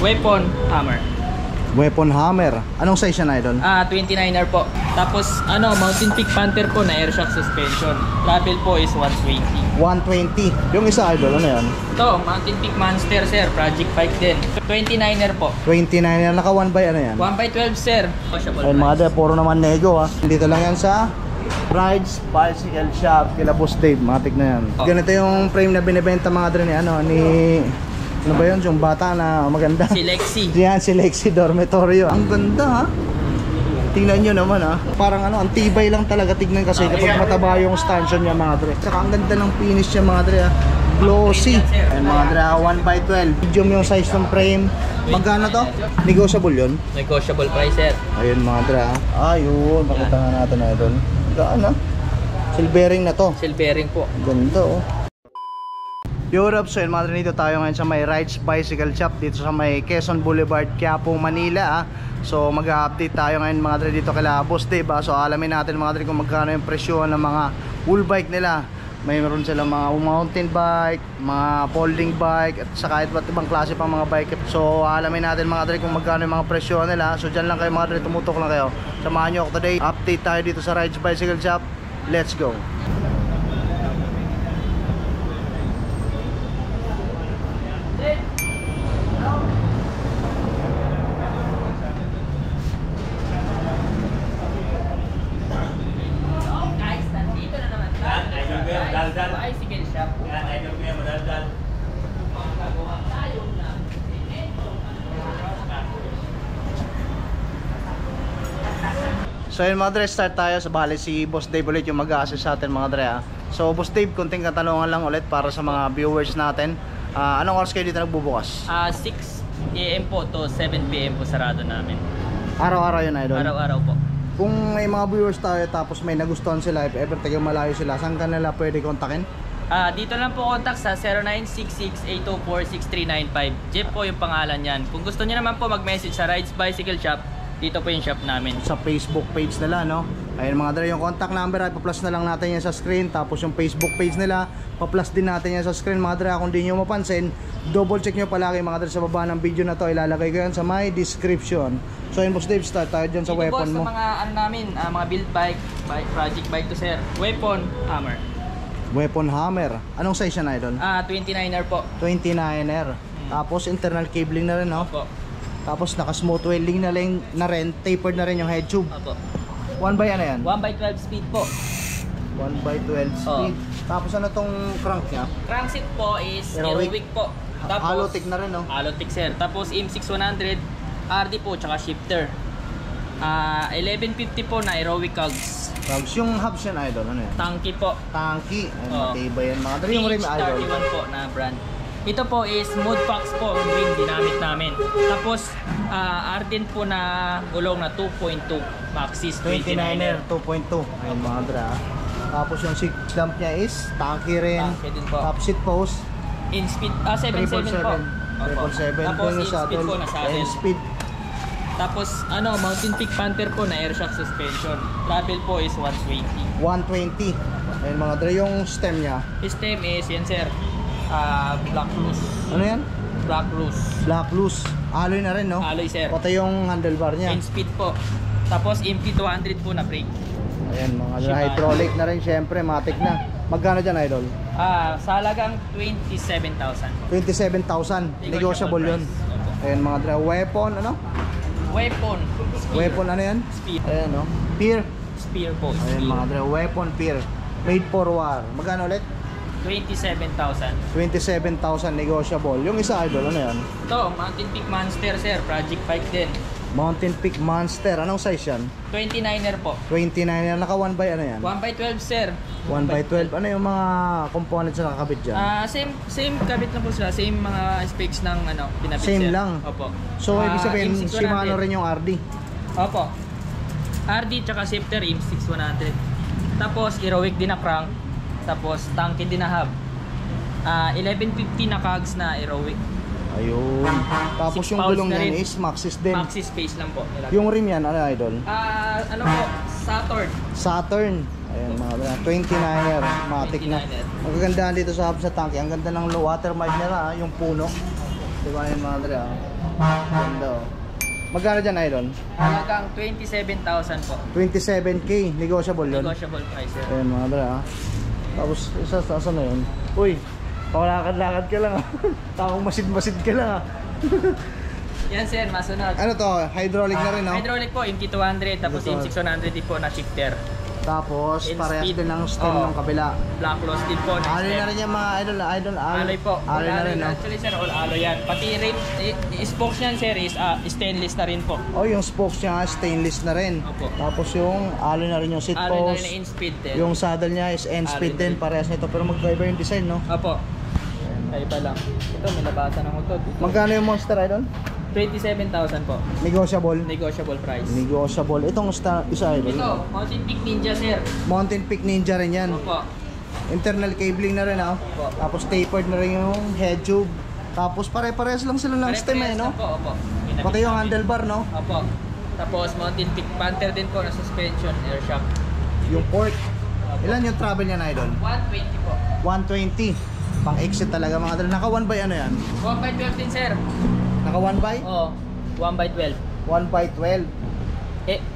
Weapon hammer. Weapon hammer. Anong size yan, idol? 29er po. Tapos Mountain Peak Panther po na air shock suspension. Travel po is 120. 120. Yung isa, idol, ano yan? Ito, Mountain Peak Monster sir, project bike din. 29er po. 29 yan. Naka 1x ano yan? 1x12 sir. Ayun mga dre, puro naman nego ha. Dito lang yan sa Rides Bicycle Shop kila Boss Dave. Matik na yan. Ganito yung frame na binibenta mga dre ni ano ba yun? Yung bata na maganda. Si Lexi. Yan, si Lexi Dormitorio. Ang ganda ha. Tingnan nyo naman ha. Parang ang tibay lang talaga tignan kasi kapag mataba yung stanchion niya mga dre. Saka ang ganda ng finish niya mga dre ha. Glossy. Ayun mga dre, 1x12. Medium yung size ng frame. Magkano to? Negotiable yun? Negotiable price sir. Ayun mga dre ha. Ayun, pakita nga natin na idol. Gaan ha. Silvering na to. Silvering po. Ganda oh. Europe, so yun mga dre, dito tayo ngayon sa may Rides Bicycle Shop dito sa may Quezon Boulevard, Quiapo, Manila So mag-update tayo ngayon mga dre dito kila Boss Dave So alamin natin mga dre kung magkano yung presyo ng mga full bike nila. Mayroon silang mga mountain bike, mga folding bike at saka iba't ibang klase pang mga bike. So alamin natin mga dre kung magkano yung mga presyo nila. So dyan lang kayo mga dre, tumutok lang kayo. Samahan nyo ako today. Update tayo dito sa Rides Bicycle Shop. Let's go. Bicycle shop. So yun mga dre, start tayo sa bali si Boss Dave ulit yung mag-a-assist sa atin mga dre So Boss Dave, konting katanungan lang ulit para sa mga viewers natin. Anong oras kayo dito nagbubukas? 6 AM po to 7 PM po sarado namin. Araw-araw yun idol? Araw-araw po. Kung may mga viewers tayo tapos may nagustuhan sila, if ever tayo malayo sila, saan ka nila pwede kontakin? Dito lang po contact sa 0966-824-6395. Jeff po yung pangalan yan. Kung gusto niyo naman po mag-message sa Rides Bicycle Shop, dito po yung shop namin. Sa Facebook page nila, no? Ayun mga dre, yung contact number ay pa-plus na lang natin yan sa screen. Tapos yung Facebook page nila, pa-plus din natin yan sa screen mga dre. Kung di nyo mapansin, double check nyo palagi mga dre sa baba ng video na to. Ilalagay ko yan sa my description. So yun Boss Dave, start tayo dyan sa dito weapon po, mo. sa mga namin, mga build bike, project bike to sir. Weapon hammer. Weapon hammer. Anong size yan idol? 29er po. 29er. Tapos internal cabling na rin, no? Opo. Tapos naka smooth welding na rin, tapered na rin yung head tube. Opo. 1x ano yan? 1x12 speed po. 1x12 speed. Tapos ano tong crank niya? Crankset po is Aerowick po. Tapos Allotic na rin, no? Allotic sir. Tapos M6100 RD po tsaka shifter. 1150 po na Aerowick cogs. Cogs. Yung hubs yan idol, ano yan? Tanky po. Tanky. Ay, matibay yan mga dre. Yung rim idol. PH31 po na brand. Ito po is Moodfox po ang rim ginamit namin. Tapos Ardent po na gulong na 2.2 Maxxis 29er 2.2. Ayun mga dre. Tapos yung 6 lamp niya is tanky rin. Tanky din po. Top seat post In speed 77 po. 777. Tapos in speed po na saddle. Speed. Tapos Mountain Peak Panther po na air shock suspension. Travel po is 120. 120. Ayun mga dre, yung stem niya. System is yan sir. Black loose. Ano yan? Black loose. Black loose. Alloy na rin, no? Alloy sir. Pati yung handlebar niya. In speed po. Tapos MP200 po na brake. Ayan mga dre, hydraulic na rin syempre, matic na. Magkano dyan idol? Sa halagang 27,000. 27,000. Negotiable yun. Ayan mga dre, weapon ano? Weapon. Spear. Weapon ano yan? Spear. Ayan no? Peer. Spear po. Ayan Spear. mga dre, weapon peer. Made for war. Magkano ulit? 27,000. 27,000 negotiable. Yung isa idol, ano yan? Ito, Mountain Peak Monster sir. Project bike din. Mountain Peak Monster. Anong size yan? 29er po. 29. Naka 1x ano yan? 1x12 sir. 1x12. Ano yung mga components na nakakabit dyan? Same kabit na po sila. Same mga specs ng pinabit Same sir. lang? Opo. So ibig sabihin, M6100. Shimano rin yung RD? Opo. RD tsaka shifter M6100. Tapos Aerowick din na crank. Tapos tanky din na hub. 1150 na cogs na Aerowick. Ayun. Tapos 6 yung pounds gulong na niyan rin. is Maxxis din. Maxxis space lang po. Yung rim yan, ano idol? Ano po? Saturn. Saturn. Ayan mga bro. 29er. Matic na. 29er. Ang kagandahan dito sa hub sa tanke. Ang ganda ng low water mic nila, yung puno. Diba yun mga dre ah? Ganda oh. Magkano dyan idol? Halagang 27,000 po. 27k, negotiable yun. Negotiable price sir. Ayan mga dre ah. Tapos isa sa na yun. Uy, pakalakad-lakad ka lang ah. Takong masid-masid ka lang ah. Yan sir, masunod. Ano to? Hydraulic na rin no? Hydraulic po, MT200 tapos M600 din po na shifter. Tapos In parehas speed. din ng stem Oo. ng kabila. Black loss din po na Alloy stem. na rin yan mga idol. Alloy po. Alloy na rin no? Actually sir, all alloy yan. Pati rim, spokes yan sir is stainless na rin po. Oh, yung spokes niya stainless na rin. Opo. Tapos yung alloy na rin yung seat Alloy na post. rin na in-speed din. Yung saddle niya is end-speed Alloy din, din. parehas nito. Pero magkaiba yung design, no? Opo. Kaiba lang. Ito, may labasan ng utot. Magkano yung Monster Idol? 27,000 po. Negotiable? Negotiable price. Negotiable. Itong isa Idol? Ito, Mountain Peak Ninja sir. Mountain Peak Ninja rin yan. Opo. Internal cabling na rin, ah. Opo. Tapos tapered na rin yung head tube. Tapos pare-parehas lang sila ng stem, eh, no? Opo, opo. Pati yung handlebar, no? Opo. Tapos Mountain Peak Panther din po na suspension, air shock. Yung port. Ilan yung travel niya, Idol? 120 po. 120. Pang exit talaga mga Idol. Naka 1 by ano yan? 1x12 din sir. Naka 1 by? Oo. 1x12. 1 by 12.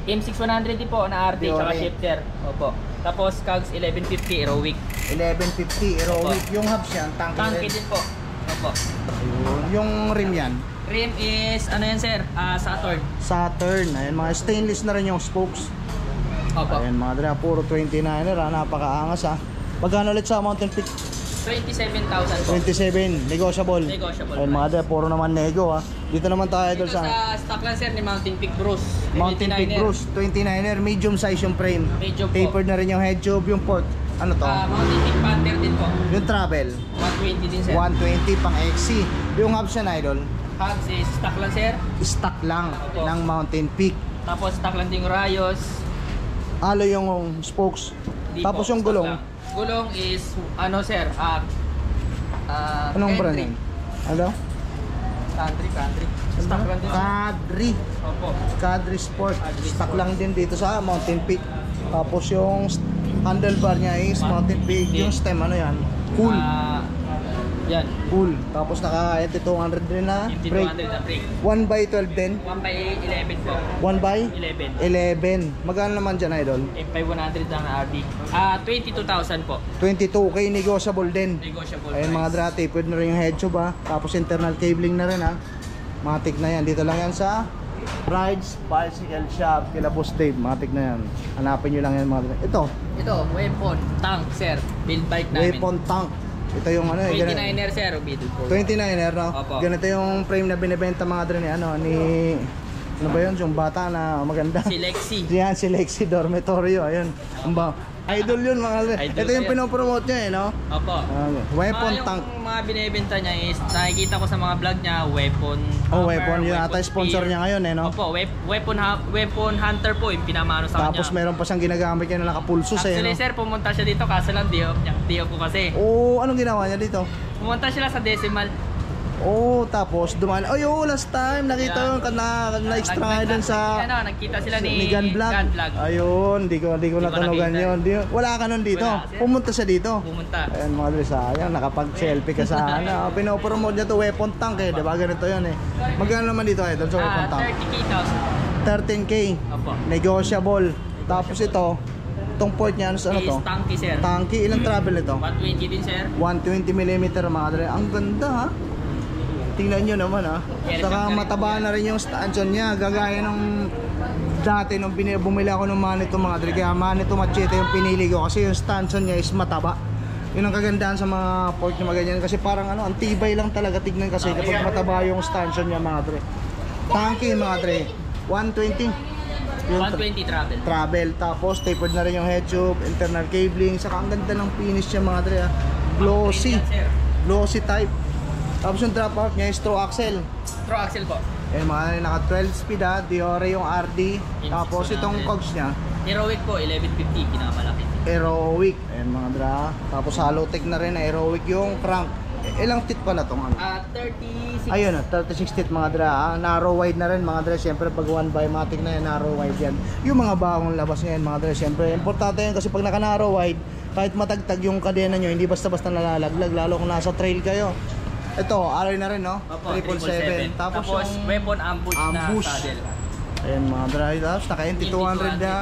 M6100 din po na RD tsaka Fiore. shifter. Opo. Tapos Cogs 1150 Aerowick. 1150 aerowick. Yung hubs yan, tanky Tanky rin. din po. Opo. Ayun. Yung rim yan, Rim is ano yan sir? Saturn. Saturn. Ayan, mga stainless na rin yung spokes. Opo. Ayan mga dra, puro 29er ha, napakaangas ha. Magkano ulit sa Mountain Peak? 27,000 po. 27, negotiable. Negotiable Ayan mga dra, puro naman nego ha. Dito naman tayo Ito idol sa sa stock lang sir ni Mountain Peak Bruce. Mountain Peak 29er. Bruce, 29er, medium size yung frame. Medium po. Tapered na rin yung head tube, yung port. Ano to? Mountain Peak Panther din po. Yung travel, 120 din sir. 120 pang XC. Yung hubs yan idol, Hubs is stock lang sir. stock lang Opo. ng Mountain Peak. Tapos stock lang din yung Rayos. Alloy yung spokes. Di Tapos po, yung stock gulong, lang. Gulong is ano sir? anong brand Country. yan? Ano? Country. Stock lang din. Cadre. Opo. Cadre Sport. Cadre Stock Sport. lang din dito sa Mountain Peak. Tapos yung handlebar niya is Mountain Peak. Yung stem ano yan? Cool. Yan. Cool. Tapos naka MT200 din na brake. MT200 na brake. 1 by 12 din. 1x11 po. 1 by 11. 11. Magkano naman dyan idol? M5100 lang na RD. 22,000 po. 22k negotiable din. Negotiable Ayun price. mga dra, tapered na rin yung head tube ha. Tapos internal cabling na rin ha. Matik na yan. Dito lang yan sa Rides Bicycle Shop. Kila Boss Dave. Matik na yan. Hanapin nyo lang yan mga dra. Ito, Ito, weapon, tank, sir. Build bike namin. weapon tank. Ito yung ano 29er, sir. Build. 29er no? Opo. Ganito yung frame na binibenta mga dra ni ano ni ano ba yun? Yung bata na maganda. Si Lexi. Yan si Lexi Dormitorio. Ayun. Ang idol yun mga dra. Idol Ito yung ko yan. pinopromote niya eh no? Opo. Weapon Yung tank. mga binibenta niya is, nakikita ko sa mga vlog niya, weapon. Oh, hammer, weapon. Yun ata sponsor spear. niya ngayon eh no? Opo, weapon hunter po yung pinamano sa Tapos kanya. meron pa siyang ginagamit niya na nakapulsos eh Actually, no? sir, pumunta siya dito kaso lang di ako kasi. Oh, anong ginawa niya dito? Pumunta sila sa decimal. Oh, tapos dumaan. Oh, yo, last time nakita Yeah. ko na-extra nga dun sa Nagkita sila ni Gun Vlog. Gun Vlog. Ayun, di ko natunugan nakita. yun. Wala ka nun dito. Wala, sir. Pumunta siya dito. Pumunta. Ayan mga dre, sayang, nakapag-selfie ka sa ano. Pinopromote niya to weapon tank eh, diba? Ganito yun eh. Magkano naman dito eh, doon sa weapon tank? 13k. Opo. Negotiable. Tapos itong port niya, ano Is to? tanky, sir. Tanky, ilang travel ito? 120 din, sir. 120mm mga dre. Ang ganda ha. Tingnan nyo naman ha. Saka mataba na rin yung stanchion niya. Gagaya nung dati nung bumili ako ng Manito mga dre. Kaya Manito Machete yung pinili ko kasi yung stanchion niya is mataba. Yun ang kagandahan sa mga port na ganyan. Kasi parang ano, ang tibay lang talaga tignan kasi kapag mataba yung stanchion niya mga dre. Tanky mga dre. 120. Yung 120 travel. travel. Tapos tapered na rin yung head tube, internal cabling. Saka ang ganda ng finish niya mga dre ha. Glossy. Yan, sir. Glossy type. Tapos yung drop out niya is throw axle. Throw axle po. Ayan mga naka 12 speed ha, Diore yung RD. Tapos itong cogs niya, Heroic po, 1150, pinakamalaki. Aerowick. Ayan mga dra. Tapos Halotech na rin, Aerowick yung crank. Ilang teeth pala tong ano? 36. Ayun 36 teeth mga dra. Narrow wide na rin mga dra. Siyempre pag 1 by matic na yan, narrow wide yan. Yung mga bagong labas ngayon mga dra. Siyempre importante yan kasi pag naka narrow wide, kahit matagtag yung kadena nyo, hindi basta-basta nalalaglag. Lalo kung nasa trail kayo. Ito, alloy na rin, no? Opo, 777. Tapos yung weapon ambush, ambush. na saddle. Ayan mga drive. Tapos naka-NT200 na.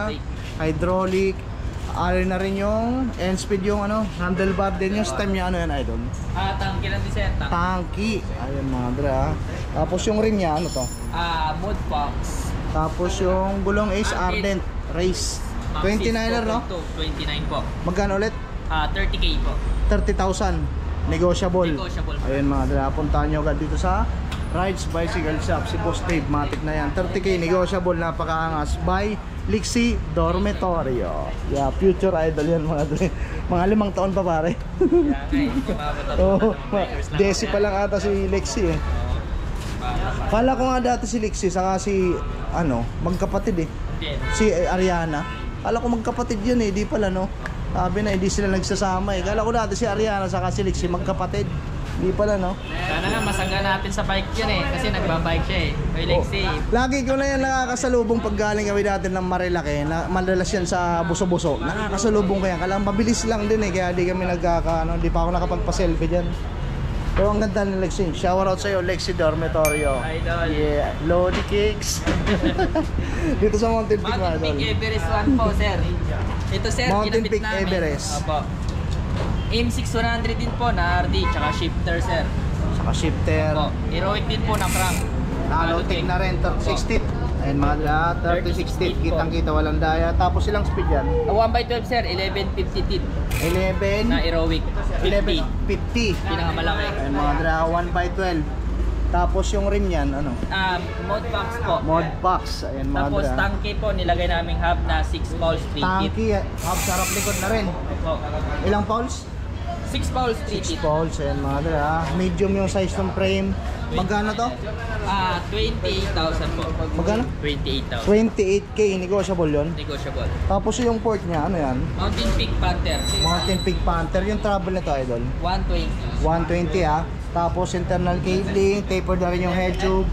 Hydraulic. Alloy na rin yung end speed yung ano, handlebar din yung stem niya. Ano yan, idol? Tangki lang din sir. Tanky. Ayan mga drive. Tapos yung rim niya, ano to? Mud box. Tapos yung gulong is Ardent Race. 29er, no? 29 po. Magkano ulit? 30k po. 30,000. Negotiable. Negotiable. Ayun mga dala, puntahan nyo agad dito sa Rides Bicycle Shop. Si Boss Dave, matik na yan. 30k, negotiable, napakaangas. By Lixie Dormitorio. Yeah, future idol yan mga dala. Mga 5 taon pa pare. Oo, Desi pa lang ata si Lexie eh. Kala ko nga dati si Lexie, saka si, ano, magkapatid eh. Si Ariana. Kala ko magkapatid yun eh, di pala no. Sabi na, hindi sila nagsasama eh. Kala ko dati si Ariana saka si Lexie magkapatid. Di pala no. Sana nga masangga natin sa bike yun eh. Kasi nagbabike siya eh. Kay Lexie. Lagi ko na yan nakakasalubong pag galing kami natin ng Marilaki. Madalas yan sa buso-buso. Nakakasalubong ko yan. Kala mabilis lang din eh. Kaya di kami di pa ako nakapagpa-selfie dyan. Pero ang ganda ni Lexie. Shower out sa'yo, Lexie Dormitorio. Idol. Yeah, Lodi Cakes. Dito sa Mountain Peak, Mountain idol. Peak Everest 1 po sir. Ito sir, Mountain kinabit Peak namin. Everest. Opo. M6100 din po na RD, tsaka shifter sir. Saka shifter. Opo. Heroic din po na crank. Nalotek na rin, 36 Ayan mga dala, 36 teeth. Kitang kita, walang daya. Tapos ilang speed yan? 1x12 sir, 1150 teeth 11, na Heroic. 50. 1150. Pinakamalaki. Ayan mga dala, 1x12. Tapos yung rim yan, ano? Mod box po. Mod box. Ayan mga Tapos dala. tanke po, nilagay naming hub na 6 poles 3 teeth. Tanky, hub sarap likod na rin. Opo. Ilang poles? 6 poles 3 6 teeth. poles. Ayan mga dala. Medium yung size ng frame. Magkano to? 28,000 po. Magkano? 28,000. 28k, negotiable yun. Negotiable. Tapos yung port niya, ano yan? Mountain Peak Panther. Mountain Peak Panther, yung trouble nito idol. 120. 120 ah. Tapos internal cabling, tapered na rin yung head tube.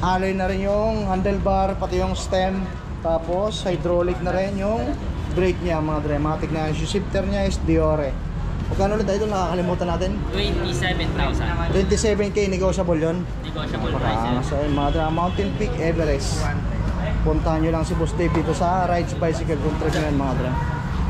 Alloy na rin yung handlebar, pati yung stem. Tapos hydraulic na rin yung brake niya, mga dramatic na. Yung shifter niya is Diore. Magkano ulit idol, nakakalimutan natin? 27,000. 27k, negotiable yun. Negotiable price yan. So yun, mga drama, Mountain Peak Everest. Puntahan nyo lang si Boss Dave dito sa Rides Bicycle kung trip nyo yan mga drama.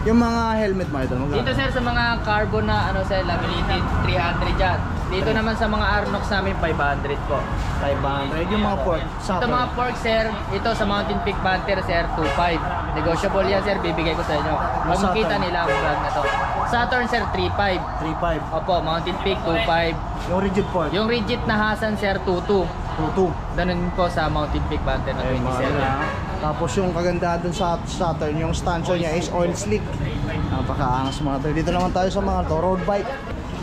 Yung mga helmet mga idol, magkano? Dito sir sa mga carbon na ano sir, laminated 300 dyan. Dito naman sa mga Arnox namin 500 po. 500. Yung mga port, Ito mga pork sir, ito sa Mountain Peak Panther sir, 2.5. Negotiable yan sir, bibigay ko sa inyo. Magkita Saturn? nila ang brand na to. Saturn sir, 3.5. 3.5. Opo, Mountain Peak 2.5. Yung rigid port, Yung rigid na Hasan sir, 2.2. 2.2. Ganun po sa Mountain Peak Panther na Ayun, mga 27. drama. Tapos yung kagandahan dun sa Saturn, yung stancho niya is oil slick. Napakaangas mga drama. Dito naman tayo sa mga to, road bike.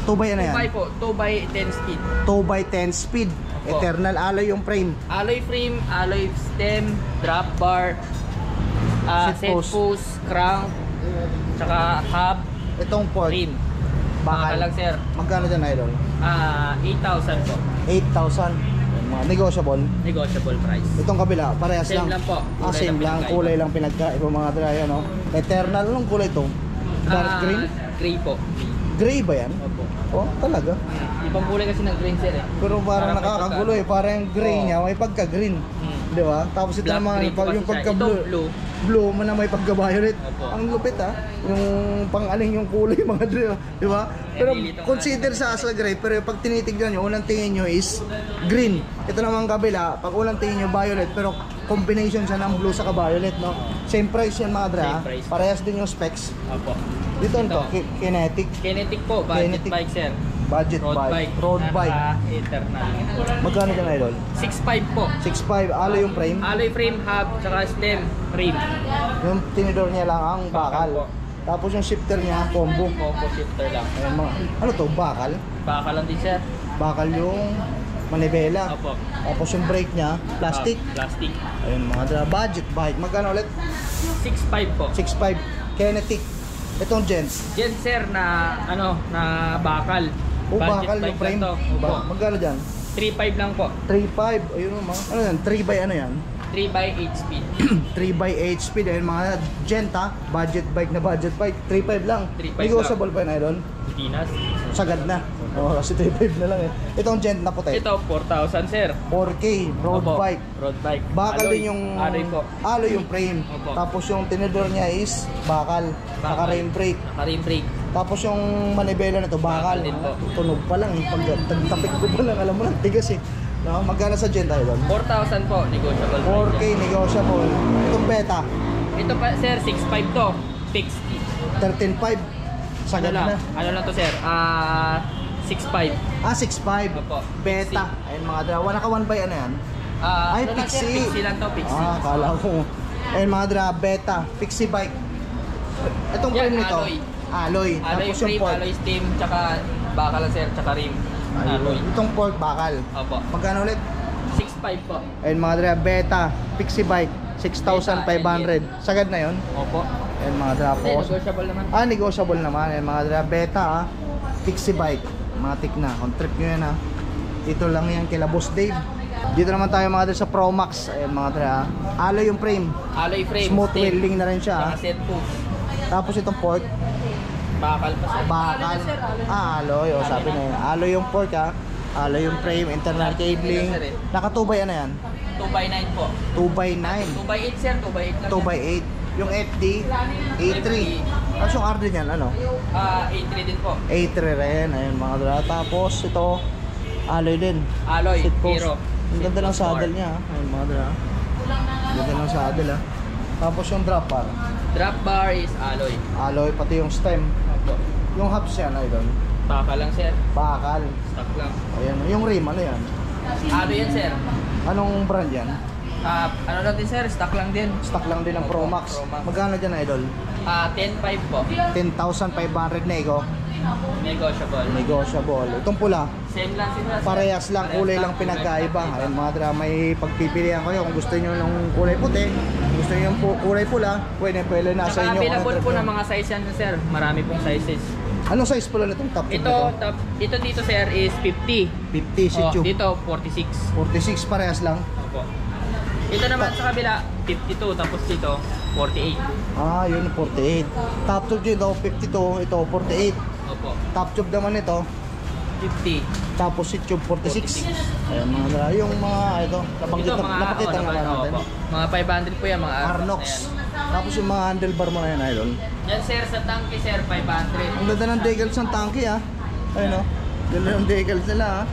2x ano yan? 2x po, 2x10 speed. 2x10 speed. Opo. Eternal alloy yung frame. Alloy frame, alloy stem, drop bar, Seat set post. post, crank, tsaka hub, Itong port, rim. bakal. Lang sir. Magkano dyan idol? 8,000 po. 8,000. Mga negotiable. Negotiable price. Itong kabila, parehas Same lang. lang po. Ah, Kulay same lang lang. pinagkaiba. Kulay lang pinagkaiba mga draya, no? Eternal, anong kulay to? Dark green? Gray po. Gray ba yan? Opo. Oh, talaga. Ibang kulay kasi ng green sir eh. Pero parang Parang may nakakagulo eh. Parang yung gray Oo. niya, may pagka-green. Di ba? Tapos ito Black naman, green po kasi yung siya. pagka-blue. Ito blue. Blue mo na may pagka-violet. Opo. Ang lupit ah. Yung pang-aling yung kulay mga draya. Di ba? Pero Really, itong consider sa asal gray. Pero pag tinitignan nyo, unang tingin nyo is green. Ito naman kabila, pag unang tingin nyo violet. Pero combination siya ng blue sa violet, no? Same price yan mga draya. Same price. Parehas din yung specs. Opo. Dito to, kinetic. Kinetic po, budget Kinetic. bike sir. Budget Road bike. Road bike. Eternal. Magkano dyan idol? 6.5 po. 6.5, alloy yung frame. Alloy frame, hub, tsaka stem, rim. Yung tinidor niya lang ang Bakal po. bakal. Tapos yung shifter niya, combo. Combo shifter lang. Ayan, mga, ano to, bakal? Baka lang din sir. Bakal yung manibela. Opo. Tapos yung brake niya, plastic. Plastic. Ayun mga budget bike. Magkano ulit? 6.5 po. 6.5, kinetic. Itong gents. Yan sir na ano na bakal. O Budget bakal bike yung frame. lang to. Opo. Magkano dyan? 3.5 lang po. 3.5. Ayun mga, ano yan? 3 by ano yan? 3 by 8 speed. 3 by 8 speed. Ayun mga genta. Budget bike na budget bike. 3.5 lang. 3.5 Negotiable pa yun idol. Pinas. Sagad na. Oh, kasi 3.5 na lang eh. Itong Gent na puti. Ito, 4,000 sir. 4K, road Opo, bike. Road bike. Bakal Alloy. din yung Alloy po. alloy yung frame. Opo. Tapos yung tinidor niya is bakal. Naka-rain brake. Naka-rim brake. Tapos yung manibela na to bakal. Bakal din po. Tunog pa lang. Pag tagtapik ko pa lang, alam mo na, tigas eh. No? Magkano sa Gent tayo doon? 4,000 po, negotiable. 4K negotiable. Itong beta, Ito pa sir, 6,500 to. Fixed. 13.5. Sagad Ano lang? na. Ano lang to sir? 6,500. 6.5. Opo. Beta. Ayun mga dra. Naka 1 by ano yan? Ay, Ano lang, sir? Pixie. Pixie lang to, Pixie. Kala ko. Ayun mga dra, beta. Pixie bike. Itong Yan, frame nito. alloy. Alloy. Alloy Tapos yung frame, port. alloy stem, tsaka bakal lang sir, tsaka rim. Alloy. Itong port bakal. Opo. Magkano ulit? 6,500 po. Ayun mga dra, beta. Pixie bike. 6,500. Sagad na yun. Opo. Ayun mga dra. Hindi, negotiable naman. Negotiable naman. Ayun mga dra, beta Pixie bike. Matik na. On trip nyo yan Dito lang yan kila Boss Dave. Dito naman tayo mga dra sa Pro Max. Ayun mga dra. Alloy yung frame. Alloy frame, Smooth stem, welding na rin siya. tsaka set post. Tapos itong port. Bakal pa sir. Bakal. Alloy na, sir, alloy. Alloy. O sabi na yun. Alloy yung port Alloy yung frame. Internal cabling. Naka 2 by ano yan? 2x9 po. 2 by 9. 2x8 sir, 2x8 lang. 2 by 8. Yung FD. A3. Tapos yung RD niyan ano? A3 din po. A3 rin. Ayun mga dra. Tapos ito. Alloy din. Alloy, Seat post. Hero. Ang ganda ng Seat post saddle niya. Ayun mga dra. Ganda ng saddle Tapos yung drop bar. Drop bar is alloy. Alloy pati yung stem. Opo. Yung hubs yan ay doon. Bakal lang sir. Bakal. Stock lang. Ayan. Yung rim ano yan? Alloy yan sir. Anong brand yan? Ano lang din sir, stock lang din. Stock lang din ng Pro Max. Pro Max. Magkano dyan idol? 10,500 po. 10,500 nego. Negotiable. Negotiable. Itong pula. Same lang sila. sir. Parehas lang, kulay lang kulay pinagkaiba. lang. Ayun mga dra, may pagpipilian kayo kung gusto niyo ng kulay puti, kung gusto niyo ng kulay pula, pwede na sa Saka inyo. available po ng mga size yan sir. Marami pong sizes. Anong size pula nitong top tube Ito, nito? ito dito sir is 50. 50 si Oh, tube. dito 46. 46 parehas lang. Opo. Ito naman sa kabila 52 tapos dito 48. Yun 48. Top tube dito 52, ito 48. Opo. Top tube naman ito, 50. tapos si tube 46. 46. Ayun mga dra, yung mga ito, nabanggit Ito na mga napakita na naman natin. opo. Mga 500 po yan mga Arnox. na yan. Tapos yung mga handlebar mo na yan idol. Yan sir sa tanke sir 500. Ang ganda ng decals ng tanke Ayun ganda ng decals nila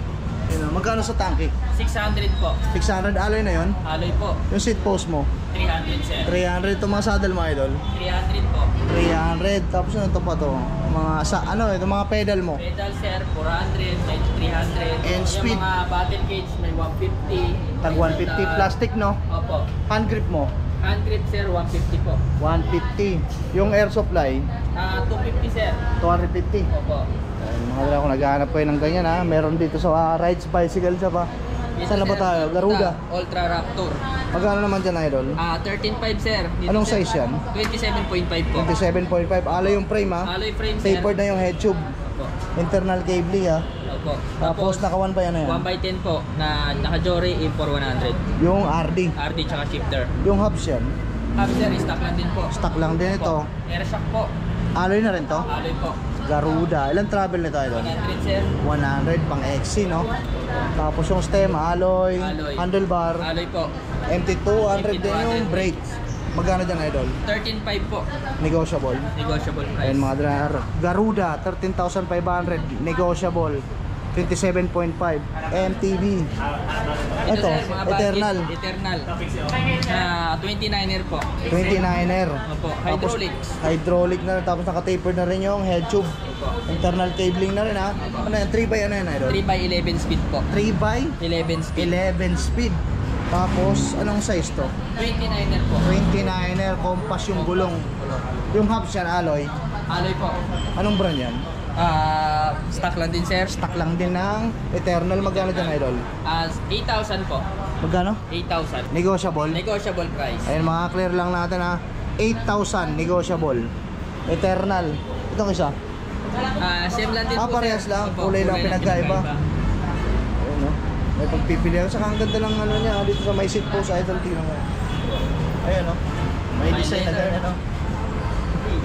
Ayun magkano sa tanke? 600 po. 600 alloy na yon. Alloy po. Yung seat post mo 300 sir. 300 itong mga saddle mo idol. 300 po. 300 tapos ano to pa to? Mga itong mga pedal mo. Pedal sir 400, may 300. And Yung speed? mga battle cage may 150. Tag 150 plastic no? Opo. Hand grip mo Hand grip sir 150 po. 150. Yung air supply 250 sir. 250. Opo. Ayun mga dala kung naghahanap kayo ng ganyan meron dito sa Rides Bicycle sa ba? Dito, Saan na ba sir, tayo? Garuda. Ultra Raptor. Magkano naman dyan idol? 13.5 sir. Dito, Anong sir, size yan? 27.5 po. 27.5 alloy yung frame Alloy frame sir. tapered na yung head tube. Opo. Internal cabling Opo. Tapos naka 1 pa yan 1x10 po na naka-Jory import 100. Yung RD. RD tsaka shifter. Yung hubs yan. After stock lang din po. Stock lang din ito. Air shock po. Alloy na rin to. Alloy po. Garuda. Ilang travel nito idol? 100 sir. 100 pang XC no. Tapos yung stem alloy, Alloy. handlebar, Alloy po. MT200 din yung 200. brakes. Magkano dyan idol? 13.5 po. Negotiable. Negotiable price. Ayun mga drar. Garuda 13,500 negotiable. 27.5 MTB. Ito, sir, mga Eternal. bagis, Eternal. 29er po. 29er. Opo. Tapos, Hydraulics. hydraulic na rin. Tapos naka-tapered na rin yung head tube. Opo. Internal cabling na rin Ano yan? 3 by ano yan idol? 3x11 speed po. 3 by 11 speed. 11 speed. Tapos anong size to? 29er po. 29er compass yung gulong. Yung hubs yan alloy. Alloy po. Anong brand yan? Stock lang din sir. Stock lang din ng Eternal. Magkano dyan idol? 8,000 po. Magkano? 8,000. Negotiable. Negotiable price. Ayun mga clear lang natin 8,000 negotiable. Eternal. Itong isa. Same lang din po Parehas sir. lang. Opo, Kulay lang pinagkaiba. Ayun may pagpipilian. Saka ang ganda ng ano niya dito sa may seat post idol. Tingnan mo. Ayun may May design na leather. ganyan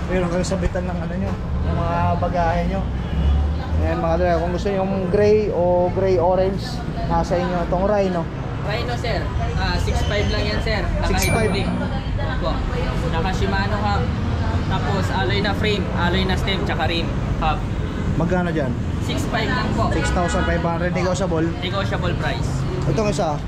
Meron kang sabitan ng ano nyo, ng mga bagahe nyo. Ayan mga dre, kung gusto nyo yung gray o gray-orange, nasa inyo itong Rhino. Rhino sir, 6.5 lang yan sir. 6.5. Opo. Naka Shimano hub. Tapos alloy na frame, alloy na stem, tsaka rim hub. Magkano dyan? 6.5 lang po. 6,500 negotiable. Negotiable price. Itong isa,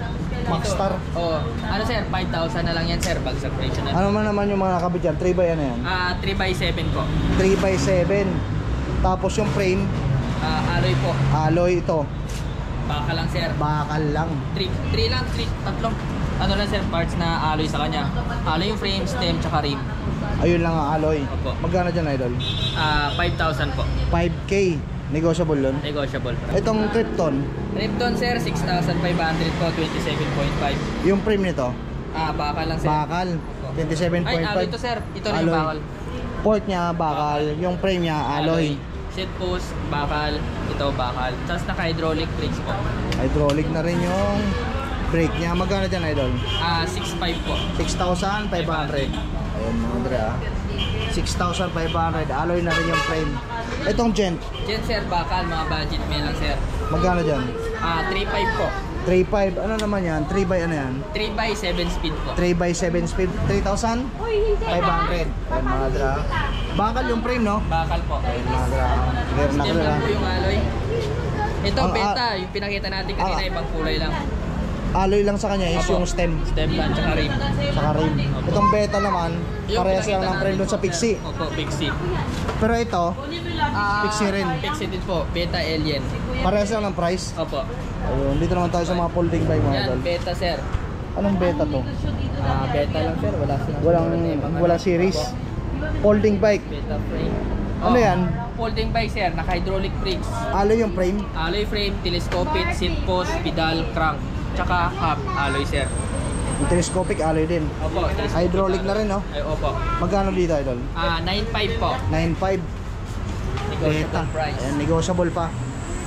Maxstar. Oh, ano sir, 5,000 na lang yan sir, bagsak presyo na. Ano man naman yung mga nakabit dyan? 3x ano yan? 3x7 po. 3x7. Tapos yung frame, Alloy po. alloy ito. Baka lang sir. Bakal lang. 3 lang, tatlong. Ano lang sir, parts na alloy sa kanya. Alloy yung frame, stem, tsaka rim. Ayun lang ang alloy. Opo. Magkano dyan idol? 5,000 po. 5K. Negotiable yun. Negotiable price. Itong Krypton, Krypton sir, 6,500 po, 27.5. yung frame nito, Baka lang sir. bakal. Ay, alloy to 27.5. sir. Ito rin yung Alloy. bakal. Port niya, bakal. Yung frame niya, alloy. Seat post, bakal. Ito, bakal. Tapos naka-hydraulic brakes po. Hydraulic na rin yung brake niya. Magkano dyan idol? 6.5 po. 6,500. Ayun mga dre ah. 6,500. Alloy na rin yung frame. Itong gent, Diyan sir, bakal. Mga budget meal lang sir. magkano dyan? 3.5 po. 3.5. Ano naman yan? 3 by ano yan? 3x7 speed po. 3 by 7 speed. 3,500. Ayun mga dre ah. Bakal yung frame no? Bakal po. Ayun mga dre ah. Clear na Stem clear lang ah. po yung alloy. Ito, Ang beta. Yung pinakita natin kanina, ibang kulay lang. Alloy lang sa kanya is Opo. yung stem. Stem lang, tsaka rim. Saka rim. Itong beta naman, Yung parehas pinakita lang ng frame natin doon sa po, Pixie. sir. Opo, Pixie. Pero ito, Pixie rin. Pixie din po. Beta Alien. Parehas lang ng price. Opo. Ayun, dito naman tayo sa mga folding bike mga Yan, idol. beta sir. Anong beta to? Beta lang sir. Wala silang Walang series. Folding bike. Beta frame. Ano yan? Folding bike sir. Naka-hydraulic brakes. Alloy yung frame. Alloy frame, telescopic, seat post, pedal, crank. Tsaka hub, alloy sir. Yung telescopic alloy din. Opo. telescopic Hydraulic na alloy. rin no? Ay, opo. Magkano dito idol? 9.5 po. 9.5. Negotiable Beta. price. Ayan, negotiable pa.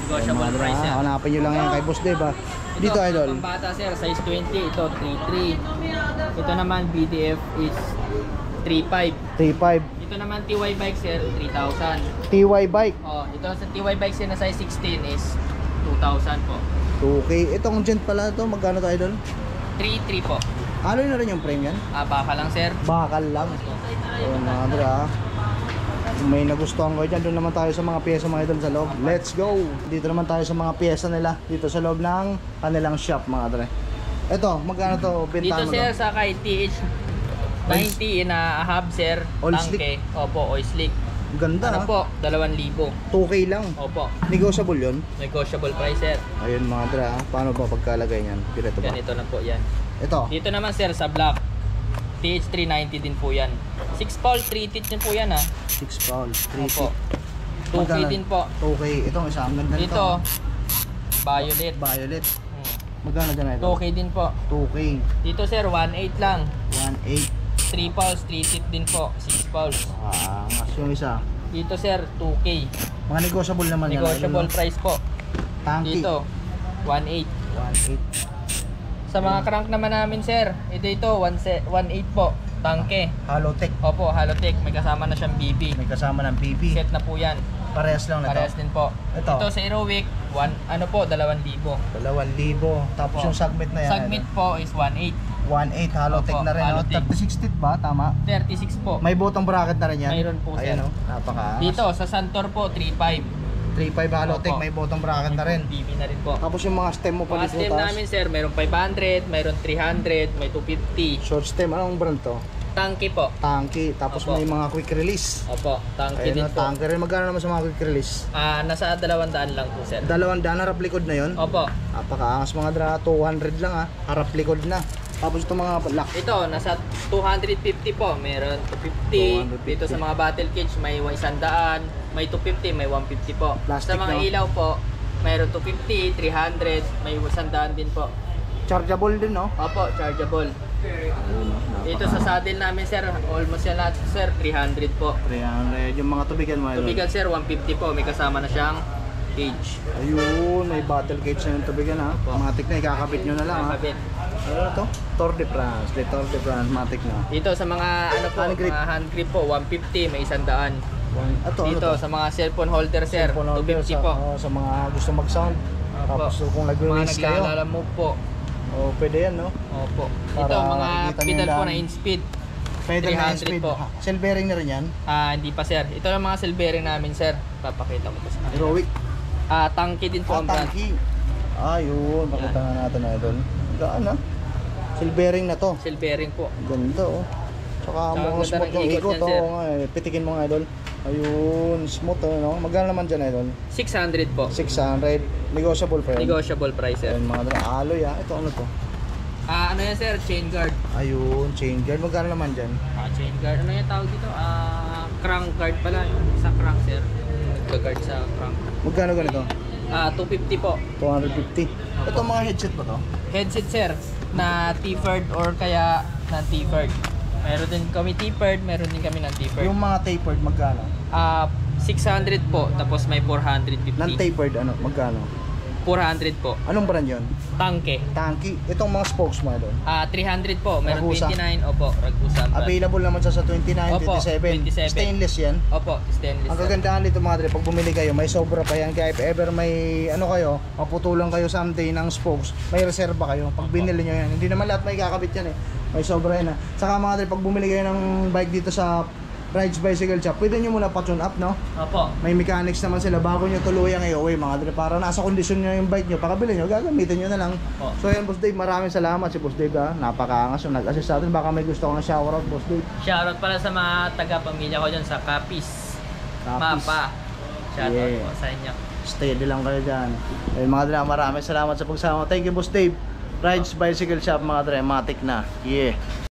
Negotiable price sir. Hanapin nyo lang yan kay Boss Dave ah. Dito idol. Pambata sir, size 20. Ito, 3.3. Ito naman, BDF is 3.5. 3.5. Ito naman, TY bike sir, 3,000. TY bike. Oh, ito sa TY bike sir na size 16 is 2,000 po. 2K. Itong gent pala to, magkano to idol? 3.3 po. Alloy na rin yung frame yan? Baka lang sir. Bakal lang. Ayun mga bro ah. Kung may nagustuhan ko dyan, doon naman tayo sa mga pyesa mga idol sa loob. Let's go! Dito naman tayo sa mga pyesa nila dito sa loob ng kanilang shop mga dre. Ito, magkano to benta Dito mo sir to? sa kay TH90 na hub sir. Oil Tangke. Opo, oil slick. Ganda Ano ah. po? 2,000. 2K lang. Opo. Negotiable yun. Negotiable price sir. Ayun mga dre ah. Paano ba pagkalagay niyan? Direto ba? Ganito na po yan. Ito. Dito naman sir sa black. TH390 din po yan. 6 paul 3 teeth din po yan ha. 6 pounds. 3 Opo. 2K Magkano? din po. 2K. Itong isa. Ang ganda nito. Dito. Violet. Violet. Hmm. Magkano dyan ito? 2K din po. 2K. Dito sir 1.8 lang. 1.8. 3 pauls, 3 teeth din po. 6 pauls. Ah, mas yung isa. Dito sir 2K. Mga negotiable naman yan. Negotiable price po. Tanky. Dito 1.8. 1.8. Sa mga crank naman namin sir, ito 1.8 po. Tangke. Halotech. Opo, Halotech. May kasama na siyang BB. May kasama ng BB. Set na po yan. Parehas lang na Parehas to. din po. Ito. Ito sa Aerowick, 2,000. 2,000. Tapos Opo. yung submit na yan. Submit po is 1.8. 1.8 Halotech Opo, na rin. No? Halotech. 36 teeth ba? Tama. 36 po. May bottom bracket na rin yan. Mayroon po, sir. Ayan, no? Napaka. Dito sa Santor po, 3.5. 3.5 Halotech. Opo. May bottom bracket na rin. BB na rin po. Tapos yung mga stem mo pa Mga dito stem namin sir, mayroon 500, mayroon 300, may 250. Short stem. Anong brand to? Tangke po. Tanky. Tapos Opo. may mga quick release. Opo, tangke Ayun din na, po. tanky rin. Magkano naman sa mga quick release? Nasa 200 lang po sir. 200 harap likod na yon. Opo. Napakaangas mga dra. 200 lang ah. Harap likod na. Tapos ito mga lock. Ito, nasa 250 po. Meron 250. 250. Dito sa mga battle cage, may 100. May 250, may 150 po. Plastic, sa mga no? ilaw po, mayroon 250, 300, may 100 din po. Chargeable din no? Opo, chargeable. Dito sa saddle namin sir, almost yan lahat sir, 300 po. 300. Yung mga tubigan mo. idol. Tubigan sir, 150 po. May kasama na siyang cage. Ayun. May battle cage na yung tubigan ha. Opo. Matik na. Ikakabit nyo na lang ha. Kabit. Ano na to? Tour de France. Tour de France. Matik na. Dito sa mga ano po, Hand grip. mga hand grip po, 150, may 100. Ito, Dito ano to? sa mga cellphone holder sir, Cellphone holder 250 sa, po. sa mga gusto mag-sound. Opo. Tapos kung Mga nag-release kayo, naglalala-move po. pwede yan, no? Opo. Para Ito mga makikita nyo pedal po lang. na in-speed. Pwede na 300 speed. po. Cell bearing na rin yan. Hindi pa sir. Ito lang mga cell bearing namin sir. Papakita ko po sa kanila. Heroic. Tangke din po ang brand. Tanki. Yun. Pakita nga natin na idol. Gaan, ha? Cell bearing na to. Cell bearing po. Ganda, oh. Tsaka mga ganda smooth ng yung ikot ikot, yan, sir. oh. Nga, pitikin mo nga, idol. Ayun, smooth, no? Magkano naman dyan, idol? 600 po. 600. Negotiable pa yun. Negotiable price sir. Ayun, mga dala. Alloy, ha? Ito, ano to? Ano yan sir? Chain guard. Ayun, chain guard. Magkano naman dyan? Chain guard. Ano yung tawag dito? Crank guard pala. Sa crank sir. Nagka-guard sa crank. Magkano ganito? 250 po. 250. Ito mga headset ba to? Headset sir na T-Bird or kaya na T-Bird. Meron din kami T-Bird, meron din kami ng T-Bird. Yung mga tapered, magkano? 600 po, tapos may 450. Non-tapered, ano? Magkano? 400 po. Anong brand yun? Tangke. Tanki. Itong mga spokes mo, idol. 300 po, meron Ragusa. 29. Opo, Ragusa. Available naman siya sa 29, Opo, 27. 27. Stainless yan. Opo, stainless. Ang sir. kagandahan dito mga dre, pag bumili kayo, may sobra pa yan. Kaya if ever may ano kayo, maputulang kayo someday ng spokes, may reserba kayo. Pag binili nyo yan, hindi naman lahat may kakabit yan eh. May sobra yan. Saka mga dre, pag bumili kayo ng bike dito sa Rides Bicycle Shop, pwede nyo muna pa-tune up, no? Opo. May mechanics naman sila bago nyo tuluyang i-uwi mga dre. Para nasa kondisyon nyo yung bike nyo, pakabili nyo, gagamitin nyo na lang. Opo. So yan, Boss Dave, maraming salamat si Boss Dave, ha? Napakaangas yung nag-assist sa atin. Baka may gusto ko na shoutout, Boss Dave. Shoutout pala sa mga taga-pamilya ko dyan sa Capiz. Mapa. Shoutout Yeah. po sa inyo. Steady lang kayo dyan. Ayun mga dre, maraming salamat sa pagsama. Thank you, Boss Dave. Rides Bicycle Shop mga dre, matik na. Yeah.